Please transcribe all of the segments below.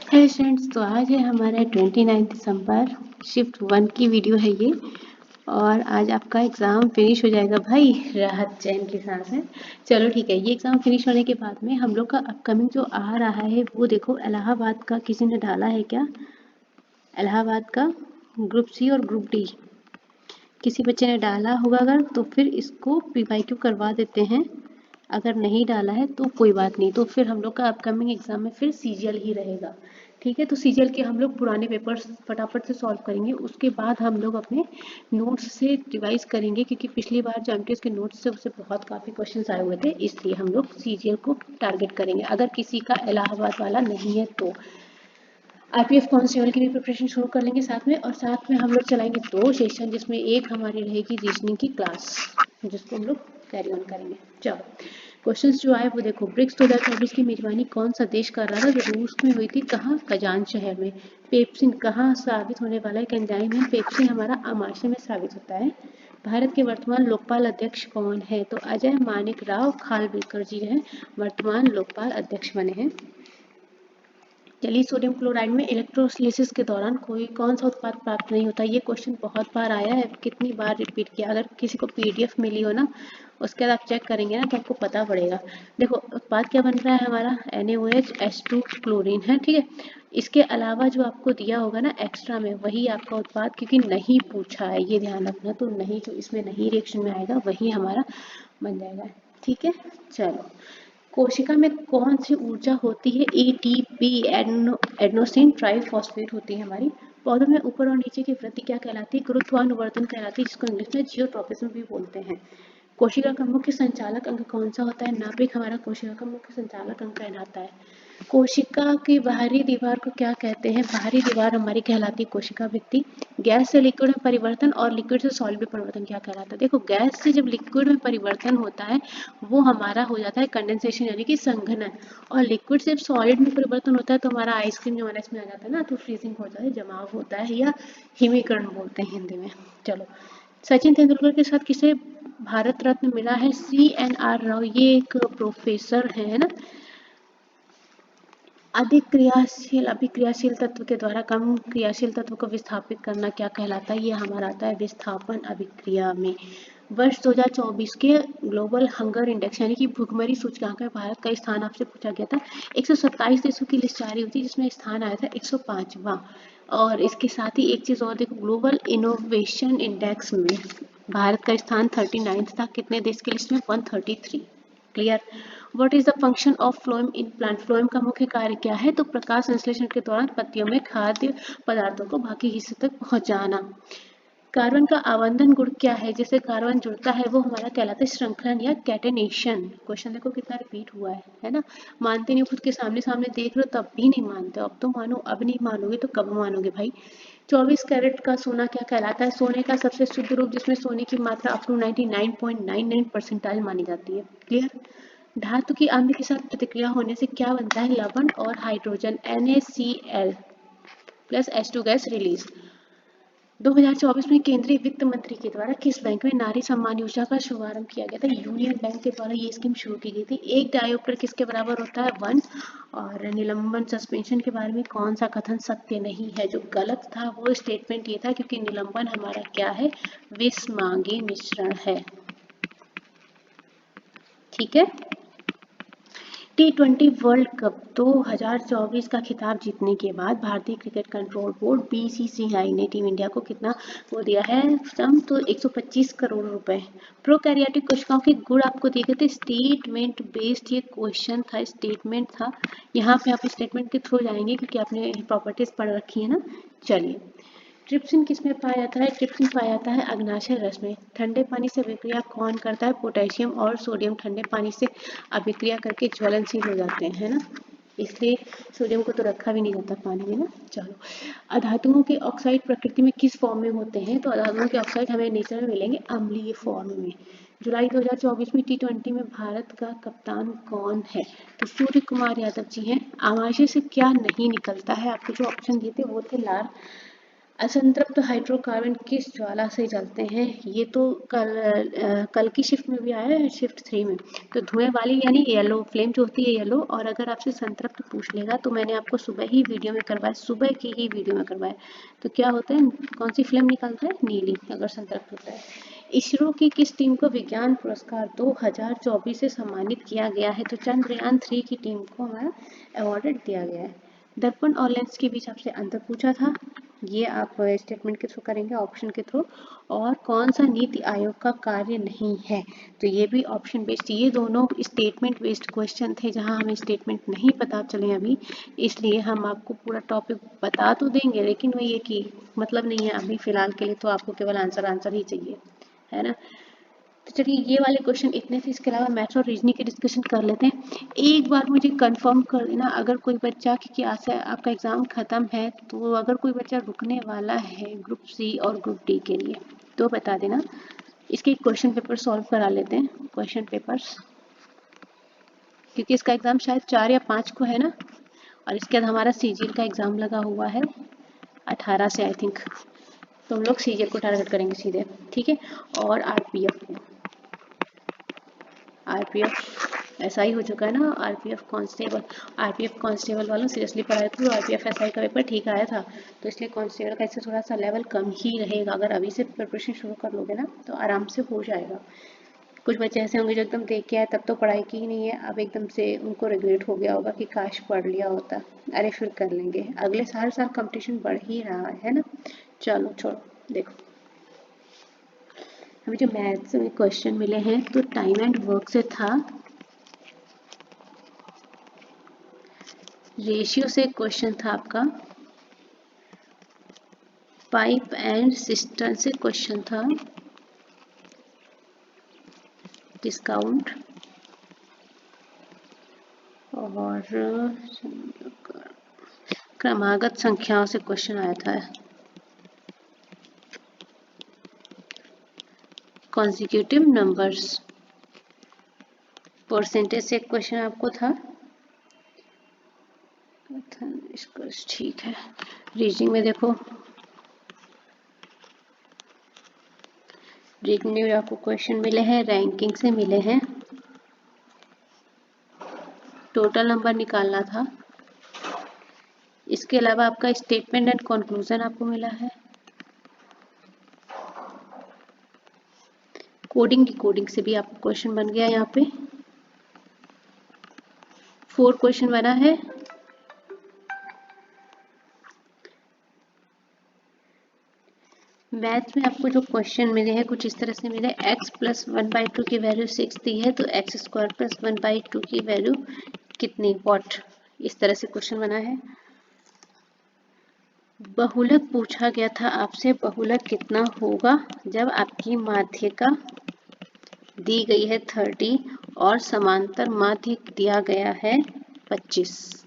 Hello students, तो आज है हमारा 29 दिसंबर शिफ्ट 1 की वीडियो है ये। और आज आपका एग्ज़ाम फिनिश हो जाएगा भाई, राहत चैन की सांस है। चलो ठीक है, ये एग्ज़ाम फिनिश होने के बाद में हम लोग का अपकमिंग जो आ रहा है वो देखो, इलाहाबाद का किसी ने डाला है क्या? इलाहाबाद का ग्रुप सी और ग्रुप डी किसी बच्चे ने डाला होगा, अगर तो फिर इसको PYQ करवा देते हैं। अगर नहीं डाला है तो कोई बात नहीं, तो फिर हम लोग का अपकमिंग एग्जाम में फिर CGL ही रहेगा। ठीक है, तो CGL के हम लोग पुराने पेपर्स फटाफट से सॉल्व करेंगे, उसके बाद हम लोग अपने नोट्स से रिवाइज करेंगे, क्योंकि पिछली बार जो MTS के नोट्स से उससे बहुत काफ़ी क्वेश्चंस आए हुए थे, इसलिए हम लोग CGL को टारगेट करेंगे। अगर किसी का इलाहाबाद वाला नहीं है तो RPF कांस्टेबल की भी प्रिपरेशन शुरू कर लेंगे साथ में, और साथ में हम लोग चलाएंगे 2 सेशन, जिसमें एक हमारी रहेगी रीजनिंग की क्लास, जिसको हम लोग कैरी ऑन करेंगे। चलो क्वेश्चंस जो आए वो देखो। ब्रिक्स 2024 की मेजबानी कौन सा देश कर रहा था? जो रूस में हुई थी, कहाँ? कजान शहर में। पेप्सिन कहाँ साबित होने वाला है? एक एंजाइम है, पेप्सिन हमारा आमाशय में साबित होता है। भारत के वर्तमान लोकपाल अध्यक्ष कौन है? तो अजय मानिक राव खालविलकर जी हैं वर्तमान लोकपाल अध्यक्ष बने हैं। चलिए, सोडियम क्लोराइड में इलेक्ट्रोलिसिस के दौरान कौन सा उत्पाद प्राप्त नहीं होता? ये क्वेश्चन बहुत बार आया है, कितनी बार रिपीट किया। अगर किसी को PDF मिली हो ना, उसके बाद आप चेक करेंगे ना तो आपको पता पड़ेगा। देखो उत्पाद क्या बन रहा है हमारा, NaOH H2 क्लोरीन है। ठीक है, इसके अलावा जो आपको दिया होगा ना एक्स्ट्रा में, वही आपका उत्पाद, क्योंकि नहीं पूछा है ये ध्यान रखना, तो नहीं, जो इसमें नहीं रिएक्शन में आएगा वही हमारा बन जाएगा। ठीक है, चलो कोशिका में कौन सी ऊर्जा होती है? ATP एडेनोसिन ट्राइफॉस्फेट होती है हमारी। पौधों में ऊपर और नीचे की वृद्धि क्या कहलाती है? गुरुत्वानुवर्तन कहलाती है, जिसको इंग्लिश में जियोट्रॉपिज्म भी बोलते हैं। कोशिका का मुख्य संचालक अंग कौन सा होता है? नाभिक हमारा कोशिका का मुख्य संचालक अंग कहलाता है। कोशिका की बाहरी दीवार को क्या कहते हैं? बाहरी दीवार हमारी कहलाती है कोशिका भित्ति। गैस से लिक्विड में परिवर्तन और लिक्विड से सॉलिड में परिवर्तन क्या कहलाता है? देखो गैस से जब लिक्विड में परिवर्तन होता है वो हमारा हो जाता है कंडेंसेशन, यानी कि संघनन। और लिक्विड से सॉलिड में परिवर्तन होता है तो हमारा आइसक्रीम जो हमारा इसमें आ जाता है ना, तो फ्रीजिंग हो जाता है, जमाव होता है, या हिमीकरण बोलते हैं हिंदी में। चलो, सचिन तेंदुलकर के साथ किसे भारत रत्न मिला है? CNR राव, ये एक प्रोफेसर है ना। अधिक क्रियाशील अभिक्रियाशील तत्व के द्वारा कम क्रियाशील तत्व को विस्थापित करना क्या कहलाता है? ये हमारा आता है विस्थापन अभिक्रिया में। वर्ष 2024 के ग्लोबल हंगर इंडेक्स यानी कि भुखमरी सूचकांक में भारत का स्थान आपसे पूछा गया था। 127 देशों की लिस्ट जारी हुई थी, जिसमें स्थान आया था 105वां। और इसके साथ ही एक चीज और देखो, ग्लोबल इनोवेशन इंडेक्स में भारत का स्थान 39 था। कितने देश की लिस्ट में? 133। Clear? What is the function of phloem in plant? Phloem का मुख्य कार्य क्या है? तो प्रकाश संश्लेषण के दौरान पत्तियों में खाद्य पदार्थों को बाकी हिस्से तक पहुंचाना। कार्बन का आवर्धन गुण क्या है? जिससे कार्बन जुड़ता है वो हमारा कहलाता है श्रृंखलन या कैटेनेशन। क्वेश्चन देखो कितना रिपीट हुआ है ना। मानते नहीं, खुद के सामने सामने देख लो तब भी नहीं मानते। अब तो मानो, अब नहीं मानोगे तो कब मानोगे भाई। 24 कैरेट का सोना क्या कहलाता है? सोने का सबसे शुद्ध रूप, जिसमें सोने की मात्रा अप टू 99.99% मानी जाती है। क्लियर? धातु की अम्ल के साथ प्रतिक्रिया होने से क्या बनता है? लवण और hydrogen, NaCl plus H2 gas release. 2024 में केंद्रीय वित्त मंत्री के द्वारा किस बैंक में नारी सम्मान योजना का शुभारंभ किया गया था? यूनियन बैंक के द्वारा ये स्कीम शुरू की गई थी। एक डायोप्टर किसके बराबर होता है? 1। और निलंबन सस्पेंशन के बारे में कौन सा कथन सत्य नहीं है? जो गलत था वो स्टेटमेंट ये था, क्योंकि निलंबन हमारा क्या है? विषमांगी मिश्रण है। ठीक है, T20 वर्ल्ड कप 2024 का खिताब जीतने के बाद भारतीय क्रिकेट कंट्रोल बोर्ड BCCI ने टीम इंडिया को कितना वो दिया है सम? तो 125 करोड़ रुपए। प्रोकैरियोटिक कोशिकाओं के गुण आपको दिए गए थे। स्टेटमेंट बेस्ड ये क्वेश्चन था, स्टेटमेंट था। यहाँ पे आप स्टेटमेंट के थ्रू जाएंगे क्योंकि आपने प्रॉपर्टीज पढ़ रखी है ना। चलिए, ट्रिप्सिन किस में पाया जाता है? ट्रिप्सिन पाया जाता है अग्नाशय रस में। ठंडे पानी से अभिक्रिया कौन करता है? पोटेशियम और सोडियम ठंडे पानी से अभिक्रिया करके ज्वलनशील हो जाते हैं, है ना। इसलिए सोडियम को तो रखा भी नहीं जाता पानी में ना। चलो, अधातुओं के ऑक्साइड प्रकृति में किस फॉर्म में होते हैं? तो अधातुओं के ऑक्साइड हमें नेचर में मिलेंगे अम्लीय फॉर्म में। जुलाई 2024 में T20 में भारत का कप्तान कौन है? तो सूर्य कुमार यादव जी हैं। आमाशय से क्या नहीं निकलता है? आपको जो ऑप्शन दिए थे वो थे लार, असंतृप्त हाइड्रोकार्बन किस ज्वाला से जलते हैं? ये तो कल की शिफ्ट में भी आया है, शिफ्ट 3 में। तो धुएं वाली यानी येलो फ्लेम जो होती है येलो, और अगर आपसे संतृप्त पूछ लेगा तो मैंने आपको सुबह ही वीडियो में करवाया, सुबह की ही वीडियो में करवाया। तो क्या होता है, कौन सी फ्लेम निकलता है? नीली, अगर संतृप्त होता है। इसरो की किस टीम को विज्ञान पुरस्कार 2024 से सम्मानित किया गया है? तो चंद्रयान 3 की टीम को हमारा अवॉर्डेड दिया गया है। दर्पण और लेंस के बीच आपसे अंतर पूछा था, ये आप स्टेटमेंट के थ्रू करेंगे, ऑप्शन के थ्रू। और कौन सा नीति आयोग का कार्य नहीं है? तो ये भी ऑप्शन बेस्ड, ये दोनों स्टेटमेंट बेस्ड क्वेश्चन थे जहां हमें स्टेटमेंट नहीं पता चले अभी, इसलिए हम आपको पूरा टॉपिक बता तो देंगे, लेकिन वही है कि मतलब नहीं है अभी फिलहाल के लिए, तो आपको केवल आंसर ही चाहिए, है ना। तो चलिए ये वाले क्वेश्चन इतने थे, इसके अलावा मैथ्स और रीजनिंग की डिस्कशन कर लेते हैं। एक बार मुझे कंफर्म कर देना, अगर कोई बच्चा, क्योंकि आज से आपका एग्ज़ाम ख़त्म है, तो अगर कोई बच्चा रुकने वाला है ग्रुप सी और ग्रुप डी के लिए तो बता देना। इसके क्वेश्चन पेपर सॉल्व करा लेते हैं, क्वेश्चन पेपर्स, क्योंकि इसका एग्ज़ाम शायद 4 या 5 को है ना, और इसके बाद हमारा सीजीएल का एग्ज़ाम लगा हुआ है 18 से आई थिंक, तो हम लोग सीजीएल को टारगेट करेंगे सीधे, ठीक है। और आरपीएफ को, आरपीएफ एसआई हो चुका है ना, आरपीएफ कांस्टेबल, आरपीएफ कांस्टेबल वालों सीरियसली पढ़ाई करो, आरपीएफ एसआई का पेपर ठीक आया था, तो इसलिए कांस्टेबल का इससे थोड़ा सा लेवल कम ही रहेगा। अगर अभी से प्रिपरेशन शुरू कर लोगे ना तो आराम से हो जाएगा। कुछ बच्चे ऐसे होंगे जो एकदम देख के आए तब तो पढ़ाई की ही नहीं है, अब एकदम से उनको रिग्रेट हो गया होगा कि काश पढ़ लिया होता। अरे फिर कर लेंगे, अगले साल कंपटीशन बढ़ ही रहा है ना। चलो छोड़ो, देखो हमें जो मैथ्स में क्वेश्चन मिले हैं, तो टाइम एंड वर्क से था, रेशियो से क्वेश्चन था आपका, पाइप एंड सिस्टम से क्वेश्चन था, डिस्काउंट, और क्रमागत संख्याओं से क्वेश्चन आया था, कॉन्जिक्यूटिव नंबर्स, परसेंटेज से क्वेश्चन आपको था, ठीक है। रीजनिंग में देखो, रीजनिंग में आपको क्वेश्चन मिले हैं, रैंकिंग से मिले हैं, टोटल नंबर निकालना था, इसके अलावा आपका स्टेटमेंट एंड कंक्लूजन आपको मिला है, कोडिंग डिकोडिंग से भी आपको क्वेश्चन बन गया, यहाँ पे 4 क्वेश्चन बना है। मैथ में आपको जो क्वेश्चन मिले हैं कुछ इस तरह से मिले, x प्लस 1/2 की वैल्यू 6 दी है, तो x स्क्वायर प्लस 1/2 की वैल्यू कितनी, वॉट, इस तरह से क्वेश्चन बना है। बहुलक पूछा गया था आपसे, बहुलक कितना होगा जब आपकी माध्यिका दी गई है 30 और समांतर माध्य दिया गया है 25,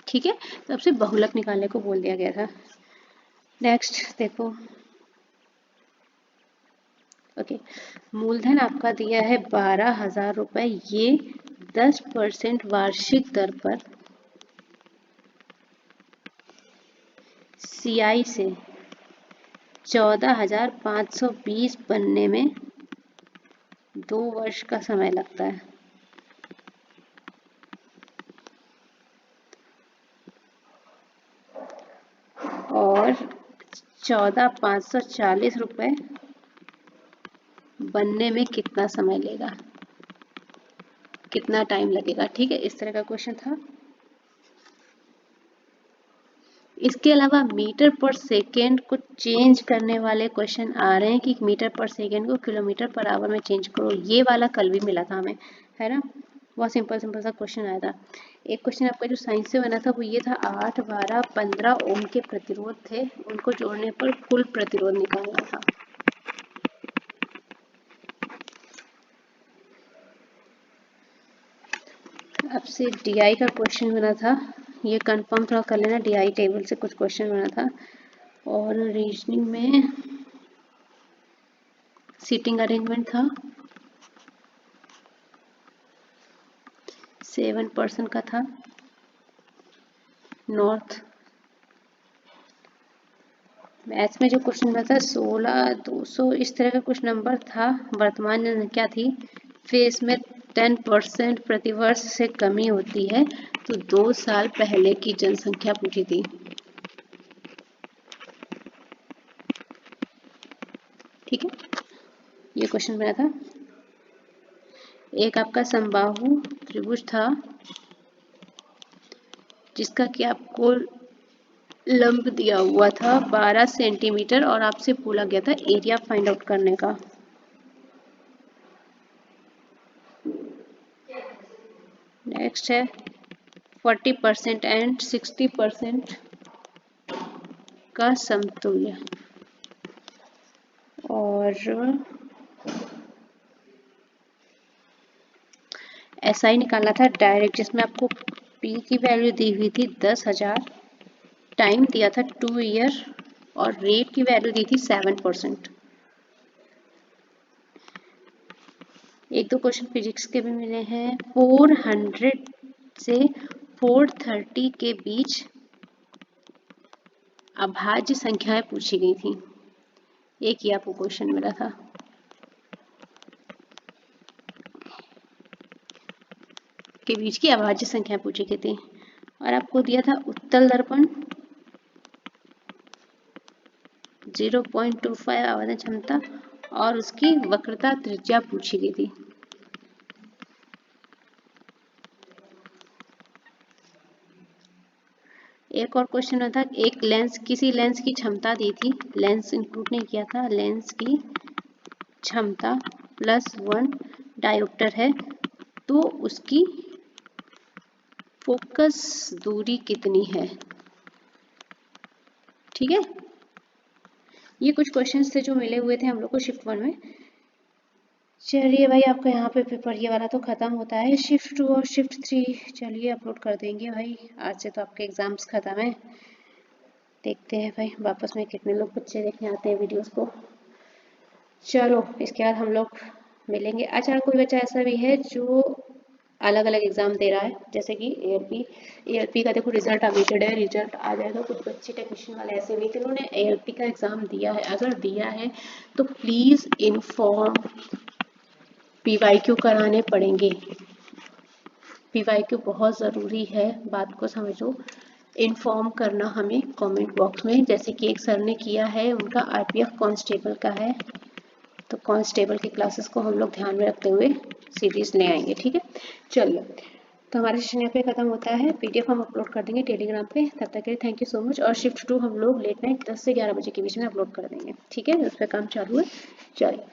ठीक है। तो आपसे बहुलक निकालने को बोल दिया गया था। नेक्स्ट देखो, ओके, मूलधन आपका दिया है 12,000 रुपए, ये 10% वार्षिक दर पर सीआई से 14,520 बनने में 2 वर्ष का समय लगता है। और 14,540 रुपए बनने में कितना समय लेगा, कितना टाइम लगेगा, ठीक है, इस तरह का क्वेश्चन था। इसके अलावा मीटर पर सेकेंड को चेंज करने वाले क्वेश्चन आ रहे हैं कि मीटर पर सेकेंड को किलोमीटर पर आवर में चेंज करो, ये वाला कल भी मिला था हमें, है ना, बहुत सिंपल सिंपल सा क्वेश्चन आया था। एक क्वेश्चन आपका जो साइंस से बना था वो ये था, 8, 12, 15 ओम के प्रतिरोध थे, उनको जोड़ने पर कुल प्रतिरोध निकालना था। आपसे डीआई का क्वेश्चन बना था, ये कंफर्म थोड़ा कर लेना, डीआई टेबल से कुछ क्वेश्चन बना था। और रीजनिंग में सीटिंग अरेंजमेंट था, 7% का था, नॉर्थ मैथ्स में जो क्वेश्चन बना था 16 200 इस तरह का कुछ नंबर था। वर्तमान क्या थी, फिर इसमें 10% प्रतिवर्ष से कमी होती है, तो 2 साल पहले की जनसंख्या पूछी थी। ठीक है, ये क्वेश्चन बना था। एक आपका समबाहु त्रिभुज था जिसका कि आपको लंब दिया हुआ था 12 सेंटीमीटर और आपसे बोला गया था एरिया फाइंड आउट करने का। नेक्स्ट है 40% एंड 60% का समतुल्य, और ऐसा ही निकालना था डायरेक्ट, जिसमें आपको पी की वैल्यू दी हुई थी 10,000, टाइम दिया था 2 ईयर और रेट की वैल्यू दी थी 7%। एक दो क्वेश्चन फिजिक्स के भी मिले हैं। 400 से 430 के बीच अभाज्य संख्याएं पूछी गई थी। एक ही आपको क्वेश्चन मिला था। के बीच की अभाज्य संख्या पूछी गई थी और आपको दिया था उत्तल दर्पण 0.25 आवर्धन क्षमता और उसकी वक्रता त्रिज्या पूछी गई थी। एक और क्वेश्चन था, एक लेंस, किसी लेंस की क्षमता दी थी, लेंस इंक्लूड नहीं किया था, लेंस की क्षमता +1 डायोप्टर है, तो उसकी फोकस दूरी कितनी है। ठीक है, ये कुछ क्वेश्चंस थे जो मिले हुए थे हम लोग को शिफ्ट 1 में। चलिए भाई, आपका यहाँ पे पेपर ये वाला तो खत्म होता है। शिफ्ट 2 और शिफ्ट 3 चलिए अपलोड कर देंगे भाई। आज से तो आपके एग्जाम्स खत्म है। देखते हैं भाई वापस में कितने लोग बच्चे देखने आते हैं वीडियोस को। चलो इसके बाद हम लोग मिलेंगे। अच्छा, कोई बच्चा ऐसा भी है जो अलग अलग एग्जाम दे रहा है, जैसे कि एएलपी का देखो रिजल्ट अवेटेड है, रिजल्ट आ जाएगा। कुछ बच्चे टेक्नीशियन वाले ऐसे भी जिन्होंने एएलपी का एग्जाम दिया है, अगर दिया है तो प्लीज इन्फॉर्म, पीवाईक्यू कराने पड़ेंगे। पीवाईक्यू बहुत ज़रूरी है, बात को समझो। इन्फॉर्म करना हमें कमेंट बॉक्स में, जैसे कि एक सर ने किया है, उनका आरपीएफ कांस्टेबल का है, तो कांस्टेबल की क्लासेस को हम लोग ध्यान में रखते हुए सीरीज ले आएंगे। ठीक है, चलिए तो हमारा सेशन यहाँ पे खत्म होता है। पीडीएफ हम अपलोड कर देंगे टेलीग्राम पे। तब तक के लिए थैंक यू सो मच। और शिफ्ट 2 हम लोग लेट नाइट 10 से 11 बजे के बीच में अपलोड कर देंगे। ठीक है, उस पर काम चालू है। चलिए।